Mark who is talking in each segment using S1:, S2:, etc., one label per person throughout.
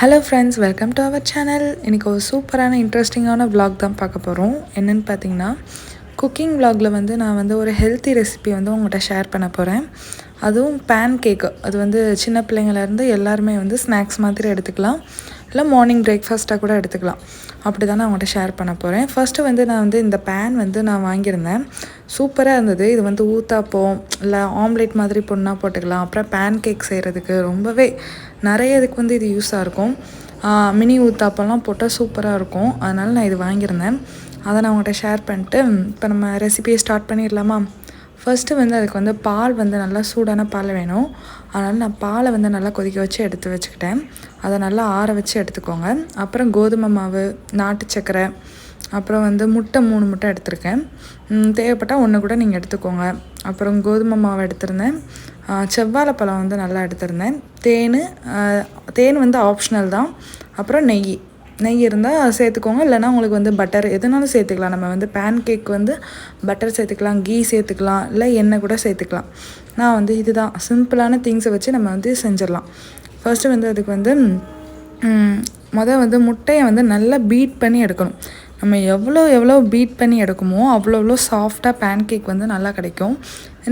S1: Hello friends, welcome to our channel. இன்றைக்கி ஒரு சூப்பரான இன்ட்ரெஸ்டிங்கான vlog தான் பார்க்க போகிறோம். என்னென்னு பார்த்தீங்கன்னா, குக்கிங் vlogல வந்து நான் வந்து ஒரு ஹெல்த்தி ரெசிபி வந்து உங்கள்கிட்ட ஷேர் பண்ண போகிறேன். அதுவும் பேன் கேக்கு. அது வந்து சின்ன பிள்ளைங்கள்லேருந்து எல்லாருமே வந்து ஸ்நாக்ஸ் மாதிரி எடுத்துக்கலாம், இல்லை மார்னிங் பிரேக்ஃபாஸ்ட்டாக கூட எடுத்துக்கலாம். அப்படி தான் நான் உங்கள்கிட்ட ஷேர் பண்ண போகிறேன். ஃபஸ்ட்டு வந்து நான் வந்து இந்த பேன் வந்து நான் வாங்கியிருந்தேன். சூப்பராக இருந்தது. இது வந்து ஊத்தாப்பம் இல்லை ஆம்லேட் மாதிரி பொண்ணாக போட்டுக்கலாம். அப்புறம் பேன் கேக் செய்கிறதுக்கு ரொம்பவே நிறைய இதுக்கு வந்து இது யூஸாக இருக்கும். மினி ஊத்தாப்பம்லாம் போட்டால் சூப்பராக இருக்கும். அதனால் நான் இது வாங்கியிருந்தேன். அதை நான் உங்கள்கிட்ட ஷேர் பண்ணிட்டு இப்போ நம்ம ரெசிபியை ஸ்டார்ட் பண்ணிடலாமா? ஃபஸ்ட்டு வந்து அதுக்கு வந்து பால் வந்து நல்லா சூடான பால் வேணும். அதனால் நான் பாலை வந்து நல்லா கொதிக்க வச்சு எடுத்து வச்சுக்கிட்டேன். அதை நல்லா ஆற வச்சு எடுத்துக்கோங்க. அப்புறம் கோதுமை மாவு, நாட்டு சர்க்கரை, அப்புறம் வந்து முட்டை 3 முட்டை எடுத்திருக்கேன். தேவைப்பட்டால் ஒன்று கூட நீங்கள் எடுத்துக்கோங்க. அப்புறம் கோதுமை மாவு எடுத்திருந்தேன். செவ்வாழைப்பழம் வந்து நல்லா எடுத்திருந்தேன். தேன் வந்து ஆப்ஷனல் தான். அப்புறம் நெய் இருந்தால் சேர்த்துக்கோங்க, இல்லைனா உங்களுக்கு வந்து பட்டர் எதுனாலும் சேர்த்துக்கலாம். நம்ம வந்து பேன் கேக் வந்து பட்டர் சேர்த்துக்கலாம், கீ சேர்த்துக்கலாம், இல்லை எண்ணெய் கூட சேர்த்துக்கலாம். நான் வந்து இதுதான் சிம்பிளான திங்ஸை வச்சு நம்ம வந்து செஞ்சிடலாம். ஃபர்ஸ்ட்டு வந்து அதுக்கு வந்து வந்து முட்டையை வந்து நல்லா பீட் பண்ணி எடுக்கணும். நம்ம எவ்வளோ பீட் பண்ணி எடுக்குமோ அவ்வளோ சாஃப்டாக பேன் கேக் வந்து நல்லா கிடைக்கும்.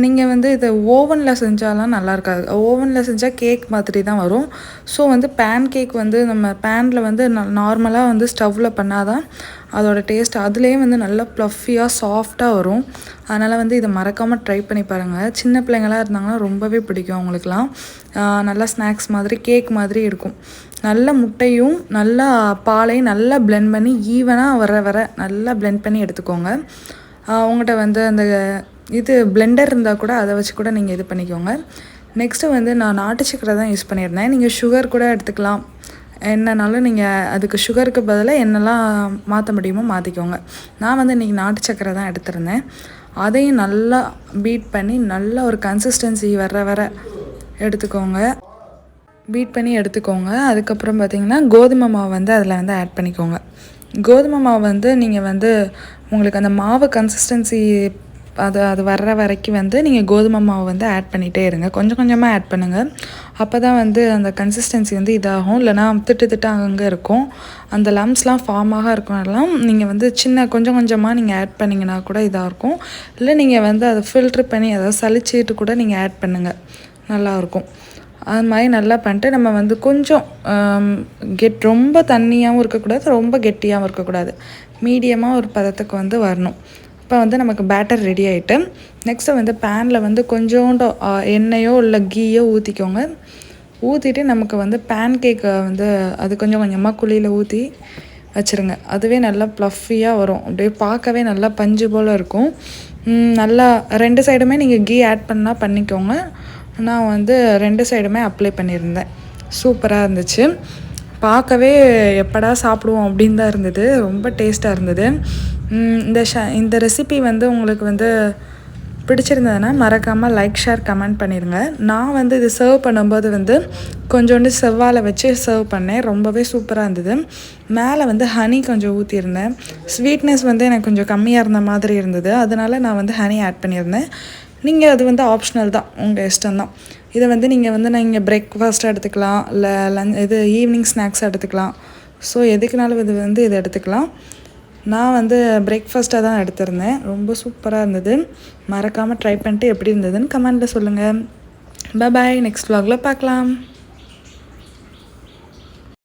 S1: நீங்கள் வந்து இதை ஓவனில் செஞ்சாலாம் நல்லா இருக்காது. ஓவனில் செஞ்சால் கேக் மாதிரி தான் வரும். ஸோ வந்து பேன் கேக் வந்து நம்ம பேனில் வந்து நார்மலாக வந்து ஸ்டவ்வில் பண்ணால் தான் அதோடய டேஸ்ட் அதுலேயே வந்து நல்லா ப்ளஃபியாக சாஃப்டாக வரும். அதனால் வந்து இதை மறக்காமல் ட்ரை பண்ணி பாருங்கள். சின்ன பிள்ளைங்களாக இருந்தாங்கன்னா ரொம்பவே பிடிக்கும் அவங்களுக்குலாம். நல்லா ஸ்நாக்ஸ் மாதிரி கேக் மாதிரி இருக்கும். நல்ல முட்டையும் நல்லா பாலையும் நல்லா பிளெண்ட் பண்ணி ஈவனாக வர நல்லா பிளெண்ட் பண்ணி எடுத்துக்கோங்க. உங்கள்கிட்ட வந்து அந்த பிளெண்டர் இருந்தால் கூட அதை வச்சு கூட நீங்கள் இது பண்ணிக்கோங்க. நெக்ஸ்ட்டு வந்து நான் நாட்டு சக்கரை தான் யூஸ் பண்ணியிருந்தேன். நீங்கள் சுகர் கூட எடுத்துக்கலாம். என்னன்னாலும் நீங்கள் அதுக்கு சுகருக்கு பதிலாக என்னெல்லாம் மாற்ற முடியுமோ மாற்றிக்கோங்க. நான் வந்து இன்றைக்கி நாட்டு சக்கரை தான் எடுத்திருந்தேன். அதையும் நல்லா பீட் பண்ணி நல்ல ஒரு கன்சிஸ்டன்சி வர பீட் பண்ணி எடுத்துக்கோங்க. அதுக்கப்புறம் பார்த்திங்கன்னா கோதுமை மாவு வந்து அதில் வந்து ஆட் பண்ணிக்கோங்க. கோதுமை மாவு வந்து நீங்கள் வந்து உங்களுக்கு அந்த மாவு கன்சிஸ்டன்சி அது வர்ற வரைக்கும் வந்து நீங்கள் கோதுமை மாவு வந்து ஆட் பண்ணிகிட்டே இருங்க. கொஞ்சம் கொஞ்சமாக ஆட் பண்ணுங்கள். அப்போ தான் வந்து அந்த கன்சிஸ்டன்சி வந்து இதாகும். இல்லைனா திட்டு அங்கங்கே இருக்கும். அந்த லம்ஸ்லாம் ஃபார்மாக இருக்கனாலாம் நீங்கள் வந்து கொஞ்சம் கொஞ்சமாக நீங்கள் ஆட் பண்ணிங்கன்னா கூட இதாக இருக்கும். இல்லை நீங்கள் வந்து அதை ஃபில்ட்ரு பண்ணி அதாவது சளிச்சிட்டு கூட நீங்கள் ஆட் பண்ணுங்கள், நல்லாயிருக்கும். அது மாதிரி நல்லா பண்ணிட்டு நம்ம வந்து கொஞ்சம் ரொம்ப தண்ணியாகவும் இருக்கக்கூடாது, ரொம்ப கெட்டியாகவும் இருக்கக்கூடாது. மீடியமாக ஒரு பதத்துக்கு வந்து வரணும். இப்போ வந்து நமக்கு பேட்டர் ரெடி ஆகிட்டு நெக்ஸ்ட்டு வந்து பேனில் வந்து கொஞ்சோண்டு எண்ணெயோ இல்லை கீயோ ஊற்றிக்கோங்க. ஊற்றிட்டு நமக்கு வந்து பேன் கேக்கை வந்து அது கொஞ்சம் கொஞ்சமாக குழியில் ஊற்றி வச்சுருங்க. அதுவே நல்லா ப்ளஃபியாக வரும். அப்படியே பார்க்கவே நல்லா பஞ்சு போல் இருக்கும். நல்லா 2 சைடுமே நீங்கள் கீ ஆட் பண்ணால் பண்ணிக்கோங்க. நான் வந்து 2 சைடுமே அப்ளை பண்ணியிருந்தேன். சூப்பராக இருந்துச்சு. பார்க்கவே எப்படா சாப்பிடுவோம் அப்படின்னு தான் இருந்தது. ரொம்ப டேஸ்ட்டாக இருந்தது. இந்த ரெசிபி வந்து உங்களுக்கு வந்து பிடிச்சிருந்ததுன்னா மறக்காமல் லைக், ஷேர், கமெண்ட் பண்ணிடுங்க. நான் வந்து இது சர்வ் பண்ணும்போது வந்து கொஞ்சோண்டு செவ்வாழை வச்சு சர்வ் பண்ணேன். ரொம்பவே சூப்பராக இருந்தது. மேலே வந்து ஹனி கொஞ்சம் ஊற்றியிருந்தேன். ஸ்வீட்னஸ் வந்து எனக்கு கொஞ்சம் கம்மியாக இருந்த மாதிரி இருந்தது. அதனால் நான் வந்து ஹனி ஆட் பண்ணியிருந்தேன். நீங்கள் அது வந்து ஆப்ஷனல் தான், உங்கள் இஷ்டம்தான். இதை வந்து நீங்கள் பிரேக்ஃபாஸ்ட்டாக எடுத்துக்கலாம், இல்லை ஈவினிங் ஸ்நாக்ஸ் எடுத்துக்கலாம். ஸோ எதுக்குனாலும் இதை எடுத்துக்கலாம். நான் வந்து பிரேக்ஃபாஸ்ட்டாக தான் எடுத்திருந்தேன். ரொம்ப சூப்பராக இருந்தது. மறக்காமல் ட்ரை பண்ணிட்டு எப்படி இருந்ததுன்னு கமெண்ட்டில் சொல்லுங்கள். பாய். நெக்ஸ்ட் vlogல பார்க்கலாம்.